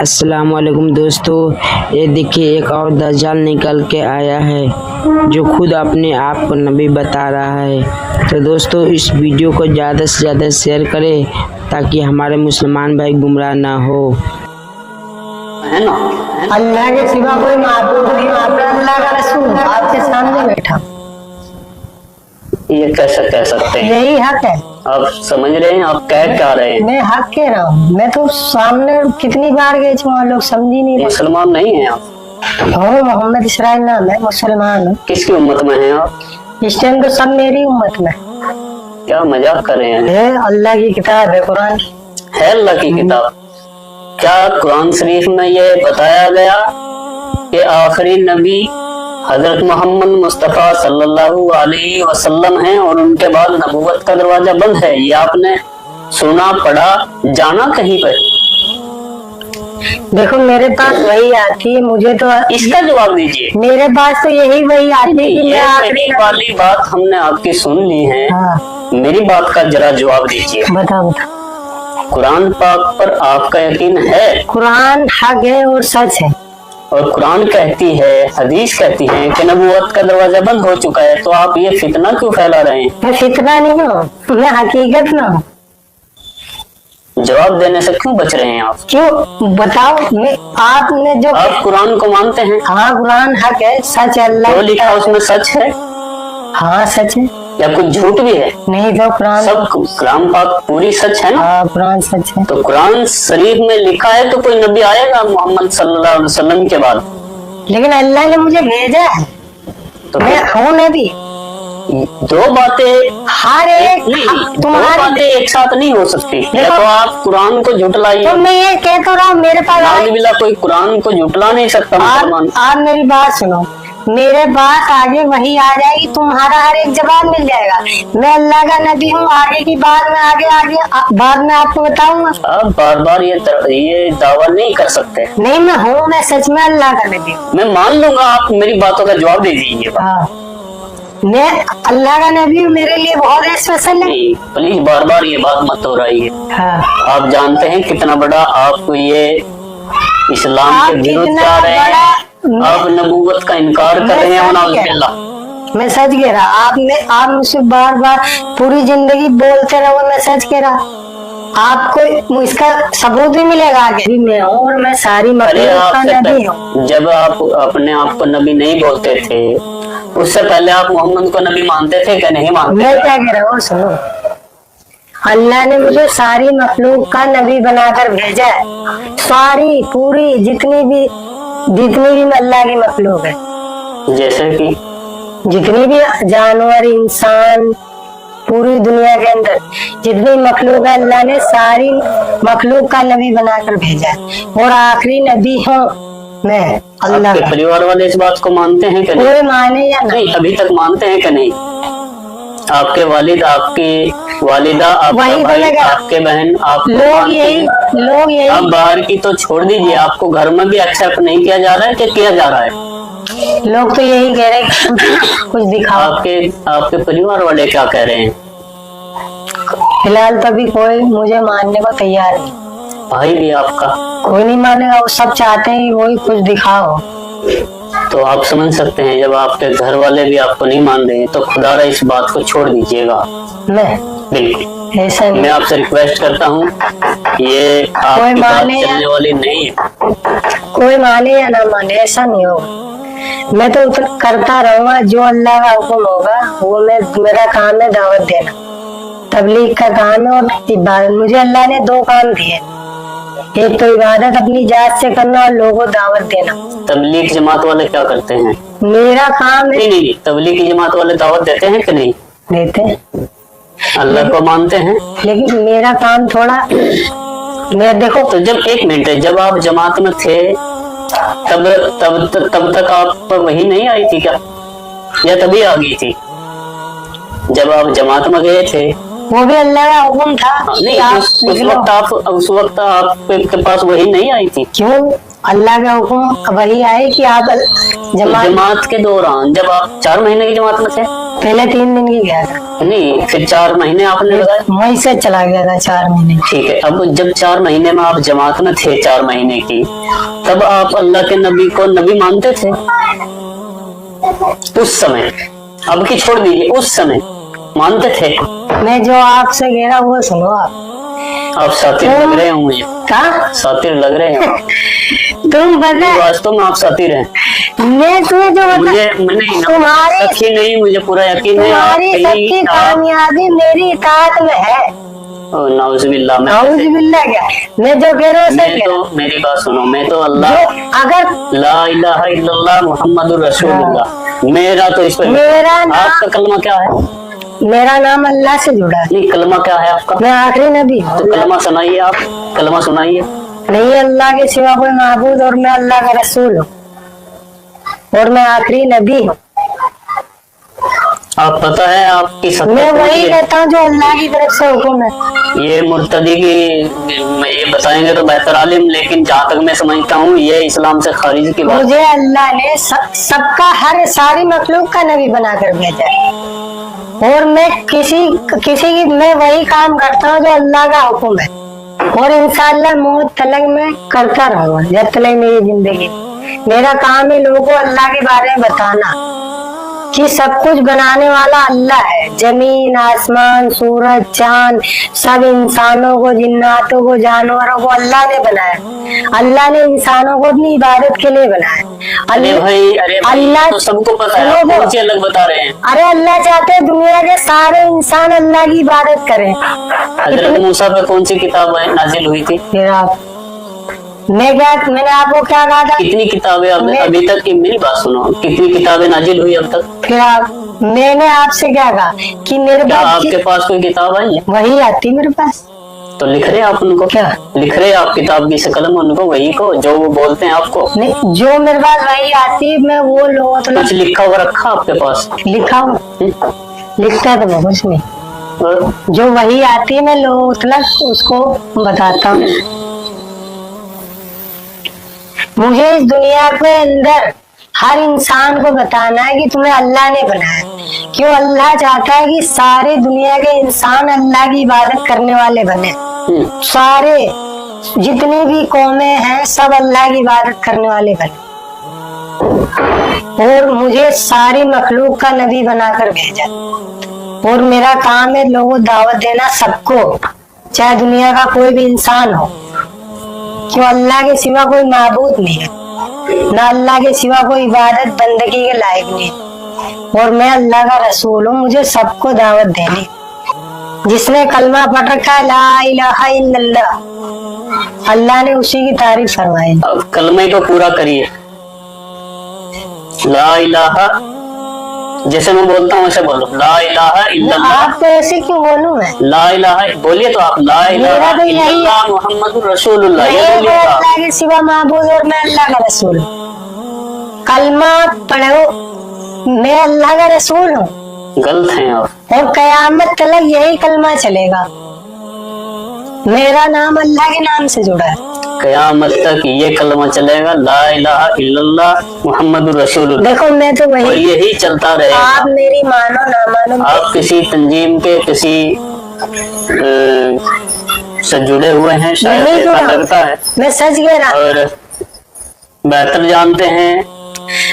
अस्सलाम वालेकुम दोस्तों, ये देखिए एक और दज्जाल निकल के आया है जो खुद अपने आप को नबी बता रहा है। तो दोस्तों इस वीडियो को ज़्यादा से ज़्यादा शेयर करें ताकि हमारे मुसलमान भाई गुमराह ना हो। है ना, अल्लाह के सिवा कोई माबूद नहीं, अल्लाह का रसूल आपके सामने बैठा। ये कैसे कह सकते हैं? यही हक है। आप समझ रहे हैं, आप कह क्या रहे हैं? मैं हक कह रहा हूँ। मैं तो सामने कितनी बार गए वहाँ लोग समझ ही नहीं रहे। मुसलमान नहीं है आप? हाँ, मोहम्मद इसराइल नाम है, मुसलमान हूँ। किसकी उम्मत में हैं आप? इस टाइम तो सब मेरी उम्मत में। क्या मजाक कर रहे हैं? है अल्लाह की किताब है, कुरान है अल्लाह की किताब। क्या कुरान शरीफ में ये बताया गया कि आखिरी नबी हजरत मोहम्मद मुस्तफा सल्लल्लाहु अलैहि वसल्लम हैं और उनके बाद नबूवत का दरवाजा बंद है? ये आपने सुना, पढ़ा, जाना कहीं पर? देखो मेरे पास वही आती है, मुझे तो इसका जवाब दीजिए। मेरे पास तो यही वही आती है कि मैं आखिरी वाली बात हमने आपकी सुन ली है। हाँ। मेरी बात का जरा जवाब दीजिए। बताओ। कुरान पाक पर आपका यकीन है? कुरान हक है और सच है। और कुरान कहती है, हदीस कहती है कि नबूवत का दरवाजा बंद हो चुका है, तो आप ये फितना क्यों फैला रहे हैं? मैं फितना नहीं हूँ, मैं हकीकत ना हूँ। जवाब देने से क्यों बच रहे हैं आप? क्यों बताओ। मैं आपने जो आप कुरान को मानते हैं? हाँ, कुरान हक है, सच है। अल्लाह जो लिखा उसमें सच है हाँ सच है। या कुछ झूठ भी है? नहीं तो कुरान सब कुरान पाक पूरी सच है ना? हाँ, कुरान सच है। तो कुरान शरीफ में लिखा है तो कोई नबी आएगा मोहम्मद सल्लल्लाहु अलैहि वसल्लम के बाद? लेकिन अल्लाह ने मुझे भेजा है, तो मैं हूँ नबी। दो बातें हर एक दो बातें एक साथ नहीं हो सकती। या तो आप कुरान को झुटलाइए। तो मैं ये कह तो रहा हूँ, मेरे पास नाउज़ुबिल्लाह, कोई कुरान को झुटला नहीं सकता मुसलमान। आप मेरी बात सुनो, मेरे पास आगे वही आ जाएगी, तुम्हारा हर एक जवाब मिल जाएगा। मैं अल्लाह का नबी हूँ, आगे की बात में आगे बाद में आपको बताऊंगा। आप बार बार ये दावा नहीं कर सकते। नहीं, मैं हूँ, मैं सच में अल्लाह का नबी हूँ। मैं मान लूंगा, आप मेरी बातों का जवाब दे दीजिए। हाँ, मैं अल्लाह का नबी हूँ, मेरे लिए बहुत स्पेशल है। प्लीज बार बार ये बात मत दोहराइए। हाँ। आप जानते हैं कितना बड़ा आप ये इस्लाम के विरुद्ध जा रहे हैं। आप नबूवत का इनकार कर रहे हैं। मैं सच कह रहा। आप मुझसे बार बार पूरी जिंदगी बोलते रहो, मैं सच कह रहा। आपको इसका सबूत भी मिलेगा आगे भी। मैं हूँ और मैं सारी मखलूक का नबी हूँ। जब आप अपने आप को नबी नहीं बोलते थे, उससे पहले आप मोहम्मद को नबी मानते थे क्या नहीं मानते? मैं क्या कह रहा हूँ सुनो, अल्लाह ने मुझे सारी मखलूक का नबी बनाकर भेजा है। सारी पूरी जितनी भी अल्लाह की मखलूक है, जैसे कि जितनी भी जानवर, इंसान, पूरी दुनिया के अंदर जितनी मखलूक है, अल्लाह ने सारी मखलूक का नबी बनाकर भेजा है। और आखिरी नबी हूँ मैं अल्लाह का। परिवार वाले इस बात को मानते हैं कि कोई माने या नहीं? अभी तक मानते हैं कि नहीं? आपके वालिद, आपकी वालिदा, आपका भाई, आपके बहन, आप लोग यही अब बाहर की तो छोड़ दीजिए, आपको घर में भी एक्सेप्ट नहीं किया जा रहा है कि किया जा रहा है? लोग तो यही कह रहे हैं कुछ दिखाओ। आपके परिवार वाले क्या कह रहे हैं? फिलहाल तभी कोई मुझे मानने को तैयार नहीं। भाई भी आपका कोई नहीं मानेगा, वो सब चाहते हैं वही कुछ दिखाओ। तो आप समझ सकते हैं, जब आपके घर वाले भी आपको नहीं मान रहे तो खुदारा इस बात को छोड़ दीजिएगा। मैं बिल्कुल ऐसा नहीं। मैं आपसे रिक्वेस्ट करता हूँ, ये आपकी बात चलने वाली नहीं है। कोई माने या ना माने ऐसा नहीं होगा। मैं तो करता रहूंगा जो अल्लाह का हुक्म होगा वो। मेरा काम है दावत देना, तबलीग का काम है और इबादत। मुझे अल्लाह ने दो काम दिए, एक तो इबादत अपनी जात से करना और लोगों को दावत देना। तबलीग जमात वाले क्या करते हैं? मेरा काम है। नहीं, तबलीग की जमात वाले दावत देते हैं कि नहीं? देते हैं, अल्लाह को मानते हैं। लेकिन मेरा काम थोड़ा, मैं देखो तो जब एक मिनट, जब आप जमात में थे तब तक आप पर वही नहीं आई थी क्या, या तभी आ गई थी? जब आप जमात में गए थे वो भी अल्लाह का हुक्म था। नहीं, उस वक्त आपके पास वही नहीं आई थी? क्यों? अल्लाह का हुक्म वही आए कि आप जमात के दौरान, जब आप 4 महीने की जमात में थे, पहले 3 दिन की गया था, नहीं, फिर 4 महीने आपने लगाए। वहीं से चला गया था 4 महीने। ठीक है, अब जब 4 महीने में आप जमात में थे 4 महीने की, तब आप अल्लाह के नबी को नबी मानते थे उस समय? अब की छोड़ दीजिए, उस समय मानते थे? मैं जो आपसे कह रहा वो सुनो आप सातिर लग रहे हो मुझे, का सातिर लग रहे हो। तुम बता, वास्तव में आप सातिर हैं। मैं तुम्हें जो मुझे बता, तुम्हारी सखी नहीं, मुझे पूरा यकीन है आप तुम्हारी सबकी कामयाबी मेरी इताअत में है। नाउज़ुबिल्लाह। नाउज़ुबिल्लाह क्या, मैं जो कह रहा हूँ सही कह रहा हूँ। मेरी बात सुनो, मैं तो अल्लाह जो अगर ला इलाहा इल्लल्लाह मुहम्मदुर रसूलुल्लाह, मेरा तो इस पर, मेरा नाम, आपका कलमा क्या है? मेरा नाम अल्लाह से जुड़ा है। नहीं, कलमा क्या है आपका? मैं आखिरी नबी हूँ। तो कलमा सुनाइए, आप कलमा सुनाइए। नहीं अल्लाह के सिवा कोई माबूद और मैं अल्लाह का रसूल हूँ और मैं आखिरी नबी हूँ। आप पता है आपकी मैं वही सत्ता कहता हूँ जो अल्लाह की तरफ से हुक्म है। ये मुर्तदी की ये बताएंगे तो बेहतर आलिम, लेकिन जहाँ तक मैं समझता हूँ ये इस्लाम से खारिज की बात। मुझे अल्लाह ने सबका हर सारी मखलूक का नबी बनाकर भेजा है और मैं किसी की मैं वही काम करता हूँ जो अल्लाह का हुक्म है और इंशाअल्लाह मौत तलक मैं करता रहूंगा जब तलक मेरी जिंदगी। मेरा काम है लोगों को अल्लाह के बारे में बताना कि सब कुछ बनाने वाला अल्लाह है। जमीन, आसमान, सूरज, चांद, सब इंसानों को, जिन्नातों को, जानवरों को अल्लाह ने बनाया। अल्लाह ने इंसानों को अपनी इबादत के लिए बनाया। अरे भाई अल्लाह तो सबको पता है, आप मुझे अलग बता रहे हैं। अरे अल्लाह चाहते हैं दुनिया के सारे इंसान अल्लाह की इबादत करें। हजरत मूसा पे कौन सी किताब नाजिल हुई थी? मैंने आपको क्या कहा था? कितनी किताबें अभी तक की, मेरी बात सुनो, कितनी किताबें नाजिल हुई अब तक? फिर मैंने आपसे क्या कहा कि मेरे क्या पास आपके पास कोई किताब आई है? वही आती मेरे पास। तो लिख रहे आप उनको? क्या लिख रहे आप किताब की शकल में उनको, वही को जो वो बोलते हैं आपको? नहीं, जो मेरे पास वही आती है मैं वो लोगों तो कुछ लिखा हुआ रखा आपके पास? लिखा हूँ, लिखता तो मैं कुछ नहीं, जो वही आती है मैं लोगों तक उसको बताता हूँ। मुझे इस दुनिया के अंदर हर इंसान को बताना है कि तुम्हें अल्लाह ने बनाया। क्यों? अल्लाह चाहता है कि सारे दुनिया के इंसान अल्लाह की इबादत करने वाले बने। सारे जितनी भी कौमें हैं सब अल्लाह की इबादत करने वाले बने और मुझे सारी मखलूक का नबी बनाकर भेजा और मेरा काम है लोगों को दावत देना सबको, चाहे दुनिया का कोई भी इंसान हो। क्यों? अल्लाह के सिवा कोई माबूद नहीं है, ना अल्लाह के सिवा कोई इबादत बंदगी के लायक नहीं और मैं अल्लाह का रसूल हूँ। मुझे सबको दावत देनी। जिसने कलमा पढ़ रखा है ला इलाहा इल्लल्लाह, अल्लाह ने उसी की तारीफ फरमाई। अब कलमे को पूरा करिए, ला इलाहा, जैसे मैं बोलता हूँ वैसे बोलो, ला इलाहा इल्लल्लाह। आप तो ऐसे क्यों बोलूं मैं? ला इलाहा बोलिए तो आप, ला इलाहा तो यही है। इल्लल्लाह मुहम्मदुर रसूलुल्लाह, ये मैं बोलिए आप। अल्लाह के सिवा माबूद और मैं अल्लाह का रसूल हूँ। कलमा पढ़ो, मैं अल्लाह का रसूल हूँ। गलत हैं आप। और कयामत तलक यही कलमा चलेगा। मेरा नाम अल्लाह के नाम से जुड़ा है। कयामत तक ये कलमा चलेगा, ला इलाहा इल्लल्लाह मुहम्मदुर रसूलुल्लाह। देखो मैं तो और वही, यही चलता रहेगा। आप मेरी मानो ना मानो, आप किसी तंजीम के किसी से जुड़े हुए हैं शायद, नहीं ऐसा जुड़ा। लगता है, मैं सच कह रहा हूँ। और बेहतर जानते हैं।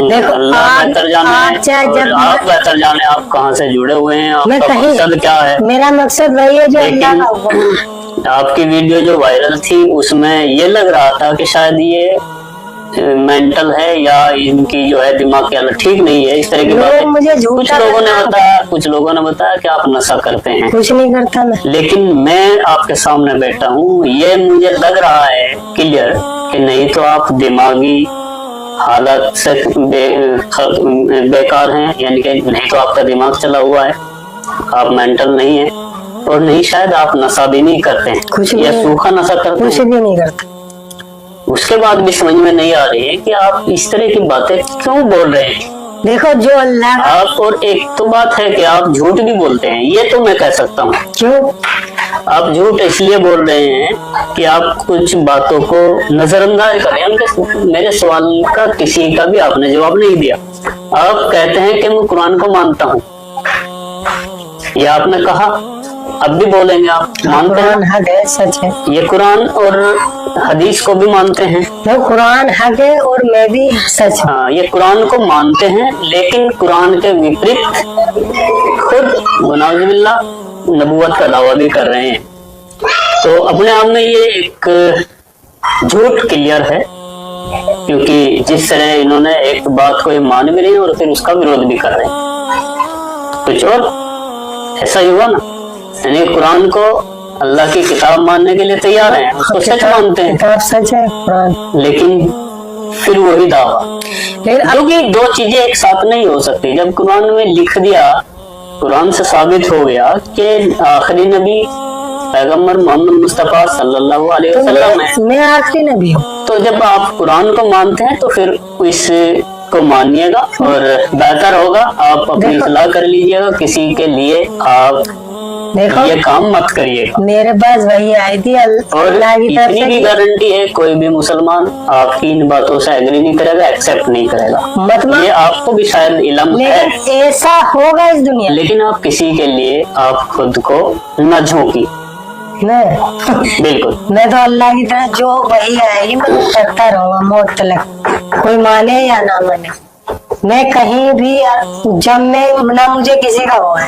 देखो, अल्लाह आप- बेहतर जाने आप हैं, चाहे और जब- आप बेहतर जाने आप कहाँ से जुड़े हुए हैं, मैं आपका कहीं, मकसद क्या है। मेरा मकसद वही है जो लेकिन अल्लाह का हुक्म है। आपकी वीडियो जो वायरल थी उसमें ये लग रहा था कि शायद ये मेंटल है या इनकी जो है दिमाग की हालत ठीक नहीं है, इस तरह की लोग बातें मुझे कुछ झूठा लोगों ने बताते बताया, कुछ लोगों ने बताया कि आप नशा करते हैं। कुछ नहीं करता मैं। लेकिन मैं आपके सामने बैठा हूँ, ये मुझे लग रहा है क्लियर कि नहीं तो आप दिमागी हालत से बेकार हैं, यानी कि नहीं तो आपका दिमाग चला हुआ है, आप मेंटल नहीं है, और नहीं शायद आप नशा भी नहीं करते हैं कुछ या नहीं, सूखा नशा करते कुछ हैं। भी नहीं करता। उसके बाद भी समझ में नहीं आ रही है कि आप इस तरह की बातें क्यों बोल रहे हैं देखो जो अल्लाह का, आप। और एक तो बात है कि आप झूठ भी बोलते हैं, ये तो मैं कह सकता हूँ। क्यों? आप झूठ इसलिए बोल रहे हैं कि आप कुछ बातों को नजरअंदाज करें। उनके मेरे सवाल का किसी का भी आपने जवाब नहीं दिया। आप कहते हैं कि मैं कुरान को मानता हूँ, ये आपने कहा, अब भी बोलेंगे आप मानते कुरान हैं? हक है, सच है। ये कुरान और हदीस को भी मानते हैं? वो कुरान हक है और मैं भी सच हूँ। हाँ, ये कुरान को मानते हैं, लेकिन कुरान के विपरीत खुद नाउजुबिल्लाह नबूवत का दावा भी कर रहे हैं। तो अपने आप में ये एक झूठ क्लियर है, क्योंकि जिस तरह इन्होंने एक बात को मान भी रहे हैं और फिर उसका विरोध भी कर रहे हैं। कुछ और ऐसा ही हुआ ना, यानी कुरान को अल्लाह की किताब मानने के लिए तैयार हैं, उसको सच मानते हैं, किताब सच है कुरान, लेकिन फिर वही दावा। लेकिन क्योंकि दो चीजें एक साथ नहीं हो सकती। जब कुरान में लिख दिया, कुरान से साबित हो गया कि आखिरी नबी पैगम्बर मोहम्मद मुस्तफा सल्लल्लाहु अलैहि वसल्लम है, मैं आखिरी नबी हूँ। तो जब आप कुरान को मानते हैं तो फिर इस को मानिएगा और बेहतर होगा आप अपनी इस्लाह कर लीजिएगा। किसी के लिए आप देखो ये काम मत करिएगा। मेरे पास वही आई थी और अल्लाह की तरफ इतनी भी से, गारंटी है, कोई भी मुसलमान आपकी इन बातों से एग्री नहीं करेगा, एक्सेप्ट नहीं करेगा। मतलब ये आपको भी शायद इल्म है, लेकिन ऐसा होगा इस दुनिया लेकिन आप किसी के लिए आप खुद को न झोंकी। में। बिल्कुल, मैं तो अल्लाह की तरफ जो वही आएगी मैं करता रहूंगा मौत तक, कोई माने या ना माने। मैं कहीं भी जब मैं ना मुझे किसी का हुआ है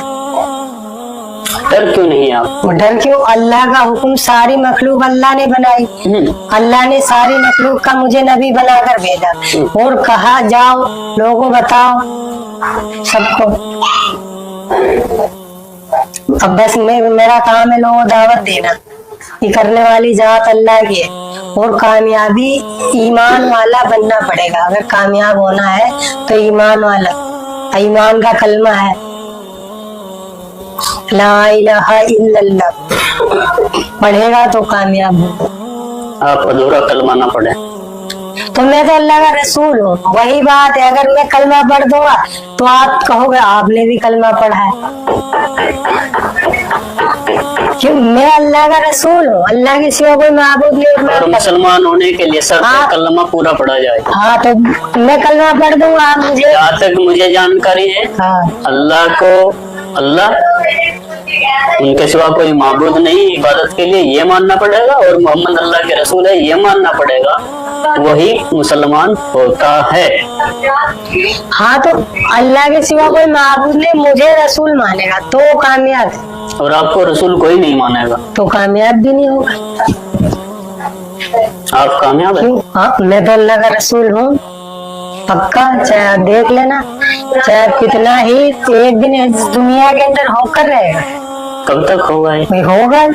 डर क्यों नहीं आप? डर क्यों? अल्लाह का हुक्म, सारी मखलूक अल्लाह ने बनाई, अल्लाह ने सारी मखलूक का मुझे नबी बनाकर भेजा और कहा जाओ लोगों बताओ सबको। अब बस मेरा काम है लोगों को दावत देना। ये करने वाली जात अल्लाह की है और कामयाबी ईमान वाला बनना पड़ेगा। अगर कामयाब होना है तो ईमान वाला, ईमान का कलमा है ला इलाहा इल्लल्लाह, पढ़ेगा तो कामयाब होगा। आप अधूरा कलमा ना पढ़े। तो मैं तो अल्लाह का रसूल हूँ, वही बात है। अगर मैं कलमा पढ़ दूंगा तो आप कहोगे आपने भी कलमा पढ़ा है, क्यों? मैं अल्लाह का रसूल हूँ, अल्लाह के सिवा कोई माबूद नहीं। और मुसलमान होने के लिए सब हाँ। कलमा पूरा पढ़ा जाए। हाँ तो मैं कलमा पढ़ दूंगा, आप मुझे। जहाँ तक मुझे जानकारी है, हाँ अल्लाह को अल्लाह, उनके सिवा कोई माबूद नहीं इबादत के लिए, ये मानना पड़ेगा। और मोहम्मद अल्लाह के रसूल है, ये मानना पड़ेगा, वही मुसलमान होता है। हाँ तो अल्लाह के सिवा कोई माबूद नहीं, मुझे रसूल मानेगा तो कामयाब है, और आपको रसूल कोई नहीं मानेगा तो कामयाब भी नहीं होगा। आप कामयाब है। क्यों? हाँ मैं तो अल्लाह का रसूल हूँ पक्का, चाहे आप देख लेना, चाहे कितना ही एक दिन इस दुनिया के अंदर होकर रहेगा। कब तक होगा ये? होगा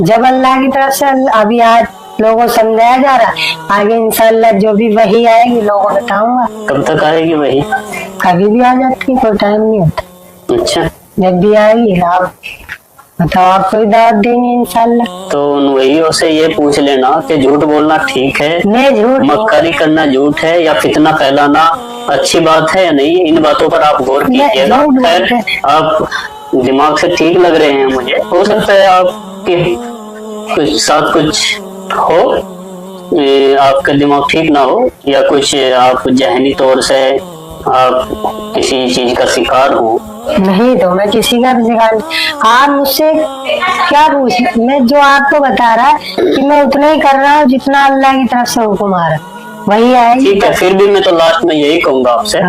जब अल्लाह की तरफ से। अभी आज लोगों को समझाया जा रहा है, आगे इंशाअल्लाह जो भी वही आएगी लोगों को बताऊंगा। कब तक आएगी वही? कभी भी आ जाती है, कोई टाइम नहीं होता। अच्छा, जब भी आएगी आप बताओ, आपको भी दावत देंगे इंशाअल्लाह। तो उन वहीयों से ये पूछ लेना कि झूठ बोलना ठीक है, मैं झूठ मक्कारी करना झूठ है, या फितना फैलाना अच्छी बात है या नहीं। इन बातों पर आप गौर कीजिएगा। झूठ खैर, बोलते हैं। आप दिमाग से ठीक लग रहे हैं मुझे। हो सकता है आपके कुछ साथ कुछ हो, आपका दिमाग ठीक ना हो, या कुछ आप जहनी तौर से आप किसी चीज का शिकार हो। नहीं तो मैं किसी का भी शिकार नहीं। आप मुझसे क्या पूछ, मैं जो आपको बता रहा कि मैं उतना ही कर रहा हूँ जितना अल्लाह की तरफ से हुक्म आ रहा, वही आएगी। ठीक है, फिर भी मैं तो लास्ट में यही कहूंगा आपसे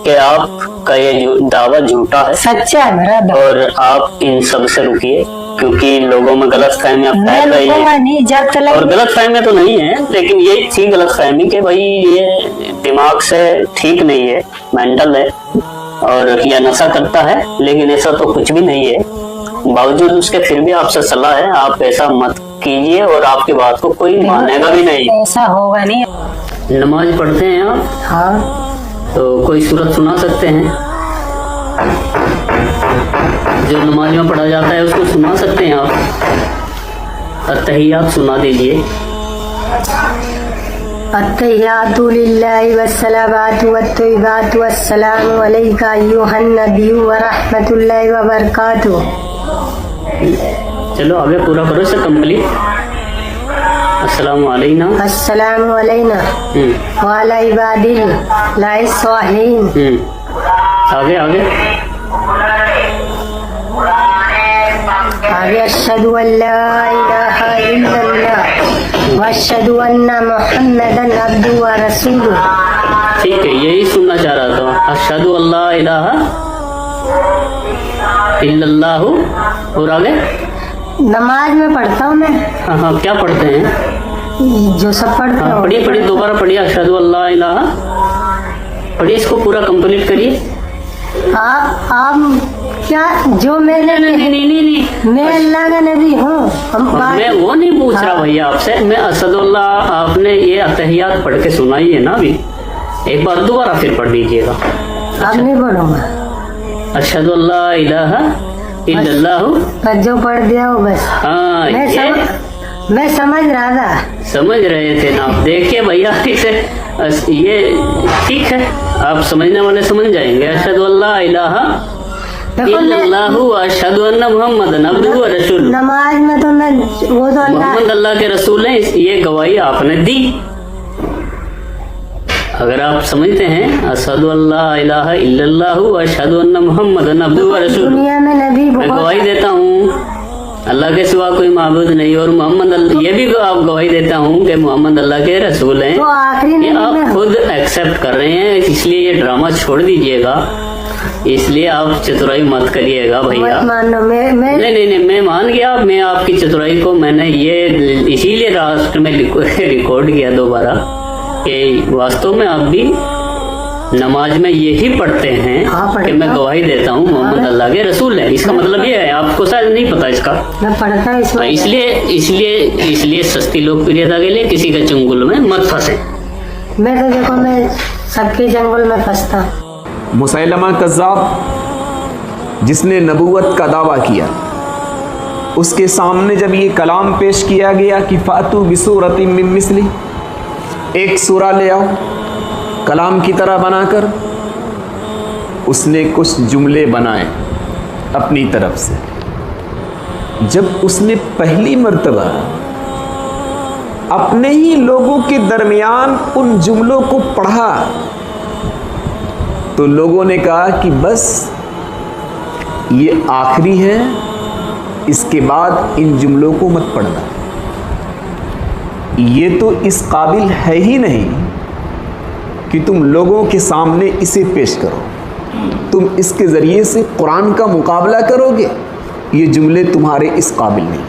कि आपका ये दावा झूठा है, सच्चा है मेरा दावा। और आप इन सब से रुकिए, क्योंकि लोगों में गलत फहमियां मैं फैल रही रुकूंगा है। नहीं जब तक। और गलत फहमियां तो नहीं है, लेकिन ये थी गलत फहमी कि भाई ये दिमाग से ठीक नहीं है, मेंटल है और या नशा करता है, लेकिन ऐसा तो कुछ भी नहीं है। बावजूद उसके फिर भी आपसे सलाह है, आप ऐसा मत कीजिए और आपकी बात को कोई मानेगा भी नहीं। ऐसा होगा नहीं। नमाज पढ़ते हैं आप? हाँ तो कोई सूरत सुना सकते हैं? जो नमाज में पढ़ा जाता है उसको सुना सकते हैं आप? अत्तहियात सुना दीजिए। अत्तहियातु लिल्लाहि वस्सलावातु वत्तय्यिबातु वस्सलामु अलैका अय्युहन नबिय्यु व रहमतुल्लाहि व बरकातुहू। चलो आगे पूरा करो इसे कंप्लीट। अस्सलामु अलैना अस्सलामु अलैना व अला इबादिल्लाहि स्वालिहीन। आगे आगे आगे अशहदु अल्ला इलाहा इल्लल्लाह व अशहदु अन्ना मुहम्मदन अब्दुहु व रसूलुहु। ठीक है, यही सुनना चाह रहा था। अशहदु अल्ला इलाहा इल्लल्लाह, और आगे नमाज में पढ़ता हूँ मैं। हाँ हाँ, क्या पढ़ते हैं? जो सब पढ़ते हाँ, हो। पढ़िए दोबारा पढ़िए। अशहदु अल्ला इलाहा, पढ़िए, इसको पूरा कंप्लीट करिए। आप क्या जो मैंने नहीं, मैं अल्लाह का नबी हूँ। मैं वो नहीं पूछ रहा भैया आपसे। मैं अशहदुल्लाह, आपने ये अतहियात पढ़ के सुनाई है ना अभी, एक बार दोबारा फिर पढ़ लीजिएगा। अब नहीं पढ़ूंगा। अशहदु अल्ला इलाहा इल्लल्लाह, बस जो पढ़ दिया वो बस। हाँ, मैं समझ रहा था। समझ रहे थे ना आप। देखिए भैया, इसे ये ठीक है, आप समझने वाले समझ जाएंगे। अशहदु अल्ला इलाहा इल्लल्लाहु व अशहदु अन्ना मुहम्मदन अब्दुहु व रसूलुहु। नमाज में तो मैं वो तो मोहम्मद अल्लाह के रसूल हैं, ये गवाही आपने दी। अगर आप समझते हैं अशहदु अल्ला इलाहा इल्लल्लाहु व अशहदु अन्ना मुहम्मदन अब्दुहु व रसूलुहु, दुनिया में नबी मैं गवाही देता हूँ अल्लाह के सिवा कोई माबूद नहीं, और मोहम्मद ये भी आप गवाही देता हूँ कि मोहम्मद अल्लाह के रसूल हैं। तो आखिरी ये आप खुद एक्सेप्ट कर रहे हैं, इसलिए ये ड्रामा छोड़ दीजिएगा। इसलिए आप चतुराई मत करिएगा भैया। नहीं, मैं मान गया। मैं आपकी चतुराई को मैंने ये इसीलिए लास्ट में रिकॉर्ड किया दोबारा कि वास्तव में आप भी नमाज में यही पढ़ते हैं कि मैं गवाही देता हूँ मोहम्मद अल्लाह के रसूल है। इसका मतलब ये है, आपको शायद नहीं पता इसका। मैं पढ़ता हूँ इसलिए सस्ती लोकप्रियता के लिए किसी के चंगुल में मत फंसे। मैं तो देखो, मैं सबके चंगुल में फंसता। मुसैलमा कज़्ज़ाब, जिसने नबूवत का दावा किया, उसके सामने जब ये कलाम पेश किया गया कि फातू बिसूरतिम मिन मिस्ली, एक सूरा ले आओ कलाम की तरह बनाकर, उसने कुछ जुमले बनाए अपनी तरफ से। जब उसने पहली मर्तबा अपने ही लोगों के दरमियान उन जुमलों को पढ़ा तो लोगों ने कहा कि बस ये आखिरी है, इसके बाद इन जुमलों को मत पढ़ना। ये तो इस काबिल है ही नहीं कि तुम लोगों के सामने इसे पेश करो। तुम इसके ज़रिए से कुरान का मुकाबला करोगे, ये जुमले तुम्हारे इस काबिल नहीं।